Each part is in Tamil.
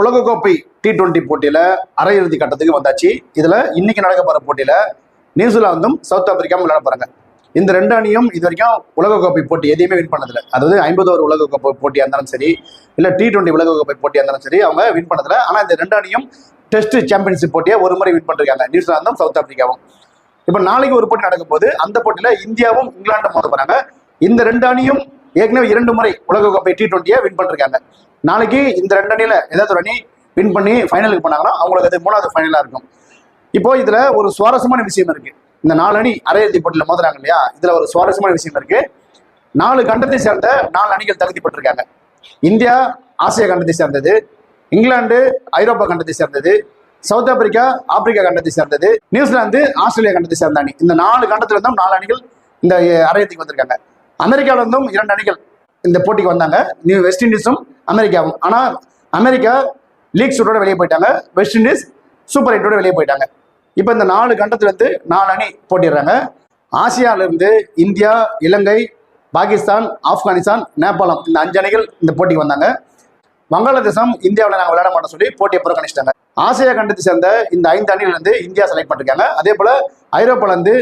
உலகக்கோப்பை T20 போட்டியில அரையிறுதி கட்டத்துக்கு வந்தாச்சு. இதுல இன்னைக்கு நடக்க போற போட்டியில நியூசிலாந்தும் சவுத் ஆப்பிரிக்காவும் விளையாட போறாங்க. இந்த ரெண்டு அணியும் இது வரைக்கும் உலகக்கோப்பை போட்டி எதையுமே வின் பண்ணதில்ல. அதாவது 50 உலகக்கோப்பை போட்டியா இருந்தாலும் சரி, இல்ல T20 உலகக்கோப்பை போட்டியா இருந்தாலும் சரி, அவங்க வின் பண்ணதில்ல. ஆனா இந்த ரெண்டு அணியும் டெஸ்ட் சாம்பியன்ஷிப் போட்டியை ஒரு முறை வின் பண்ணிருக்காங்க, நியூசிலாந்தும் சவுத் ஆப்பிரிக்காவும். இப்ப நாளைக்கு ஒரு போட்டி நடக்கும் போது அந்த போட்டியில இந்தியாவும் இங்கிலாண்டும் மோத போறாங்க. இந்த ரெண்டு அணியும் ஏற்கனவே 2 முறை உலகக்கோப்பை T20 வின் பண்ணிருக்காங்க. நாளைக்கு இந்த ரெண்டு அணியில ஏதாவது ஒரு அணி வின் பண்ணி ஃபைனலுக்கு போனாங்கன்னா அவங்களுக்கு அது 3வது ஃபைனலா இருக்கும். இப்போ இதுல ஒரு சுவாரஸ்யமான விஷயம் இருக்கு. இந்த 4 அணி அரையிறுதி போட்டியில மோதுறாங்க இல்லையா, இதுல ஒரு சுவாரஸ்யமான விஷயம் இருக்கு. 4 கண்டத்தை சேர்ந்த 4 அணிகள் தகுதிப்பட்டிருக்காங்க. இந்தியா ஆசியா கண்டத்தை சேர்ந்தது, இங்கிலாந்து ஐரோப்பா கண்டத்தை சேர்ந்தது, சவுத் ஆப்பிரிக்கா ஆப்பிரிக்கா கண்டத்தை சேர்ந்தது, நியூசிலாந்து ஆஸ்திரேலியா கண்டத்தை சேர்ந்த அணி. இந்த 4 கண்டத்துல இருந்தும் 4 அணிகள் இந்த அரையிறுதிக்கு வந்திருக்காங்க. அமெரிக்காவில இருந்தும் 2 அணிகள் இந்த போட்டிக்கு வந்தாங்க, வெஸ்ட் இண்டீஸும் அமெரிக்காவும். ஆனா அமெரிக்கா லீக் சூட்டோட வெளியே போயிட்டாங்க, வெஸ்ட் இண்டீஸ் சூப்பர் 8ஓட வெளியே போயிட்டாங்க. இப்போ இந்த 4 கண்டத்துல இருந்து 4 அணி போட்டிடுறாங்க. ஆசியாவில இருந்து இந்தியா, இலங்கை, பாகிஸ்தான், ஆப்கானிஸ்தான், நேபாளம் இந்த 5 அணிகள் இந்த போட்டிக்கு வந்தாங்க. வங்காளதேசம் இந்தியாவில் நாங்கள் விளையாட மாட்டோம் சொல்லி போட்டியை புறக்கணிச்சிட்டாங்க. ஆசியா கண்டத்தை சேர்ந்த இந்த 5 அணிகள் இருந்து இந்தியா செலக்ட் பண்ணிருக்காங்க. அதே போல ஐரோப்பால இருந்து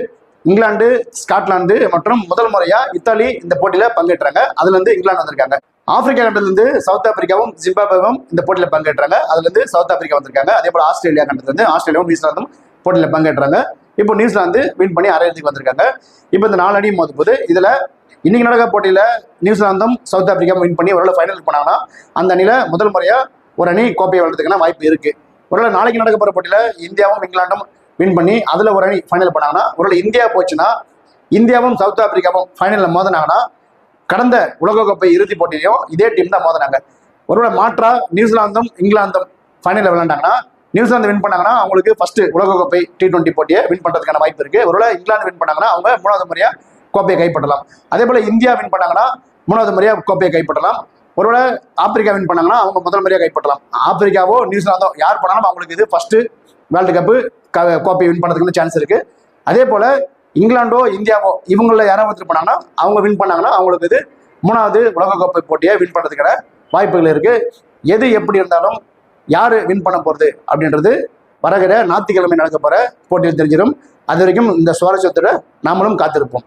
இங்கிலாந்து, ஸ்காட்லாந்து மற்றும் முதல் முறையா இத்தாலி இந்த போட்டியில பங்கேற்றாங்க. அதுல இருந்து இங்கிலாந்து வந்திருக்காங்க. ஆப்பிரிக்கா கண்டத்துல இருந்து சவுத் ஆப்பிரிக்காவும் ஜிம்பாப்வேவும் இந்த போட்டியில பங்கேற்றாங்க. அதுல இருந்து சவுத் ஆப்பிரிக்கா வந்திருக்காங்க. அதே போல ஆஸ்திரேலியா கண்டத்துல இருந்து ஆஸ்திரேலியாவும் நியூசிலாந்தும் போட்டியில பங்கேற்றாங்க. இப்போ நியூசிலாந்து வின் பண்ணி அரையிறுதிக்கு வந்திருக்காங்க. இப்போ இந்த 4 அணியும் மோதும் போது இதுல இன்னைக்கு நடக்க போட்டியில நியூசிலாந்தும் சவுத் ஆப்பிரிக்காவும் வின் பண்ணி ஒருவேளை ஃபைனலுக்கு போனாங்கன்னா அந்த அணியில முதல் முறையா ஒரு அணி கோப்பையை வளர்றதுக்கான வாய்ப்பு இருக்கு. ஒருவேளை நாளைக்கு நடக்க போற போட்டியில இந்தியாவும் இங்கிலாந்தும் வின் பண்ணி அதுல ஒரு அணி ஃபைனல் பண்ணாங்கன்னா, ஒருவேளை இந்தியா போச்சுன்னா இந்தியாவும் சவுத் ஆப்பிரிக்காவும் ஃபைனல்ல மோதினாங்கன்னா கடந்த உலகக்கோப்பை இறுதி போட்டியிலையும் இதே டீம் தான் மோதினாங்க. ஒருவேளை மாற்றா நியூசிலாந்தும் இங்கிலாந்தும் ஃபைனலில் விளையாண்டாங்கன்னா, நியூசிலாந்து வின் பண்ணாங்கன்னா அவங்களுக்கு ஃபர்ஸ்ட் உலகக்கோப்பை T20 போட்டியை வின் பண்றதுக்கான வாய்ப்பு இருக்கு. ஒருவேளை இங்கிலாந்து வின் பண்ணாங்கன்னா அவங்க 3வது முறையா கோப்பையை கைப்பற்றலாம். அதே போல இந்தியா வின் பண்ணாங்கன்னா 3வது முறையா கோப்பையை கைப்பற்றலாம். ஒருவேளை ஆப்பிரிக்கா வின் பண்ணாங்கன்னா அவங்க முதல் முறையா கைப்பற்றலாம். ஆப்பிரிக்காவோ நியூசிலாந்தோ யார் பண்ணாலும் அவங்களுக்கு இது ஃபர்ஸ்ட் வேர்ல்டு கப்பு கோப்பையை வின் பண்ணதுக்கு சான்ஸ் இருக்கு. அதே போல இங்கிலாண்டோ இந்தியாவோ இவங்கள யாராவது ஒருத்தர் பண்ணாங்கன்னா அவங்க வின் பண்ணாங்கன்னா அவங்களுக்கு இது 3வது உலகக்கோப்பை போட்டியை வின் பண்றதுக்கான வாய்ப்புகள் இருக்கு. எது எப்படி இருந்தாலும் யாரு வின் பண்ண போறது அப்படின்றது வருகிற ஞாயிற்றுக்கிழமை நடக்க போற போட்டியில் தெரிஞ்சிடும். அது வரைக்கும் இந்த சுவாரஸ்யத்தோட நாமளும் காத்திருப்போம்.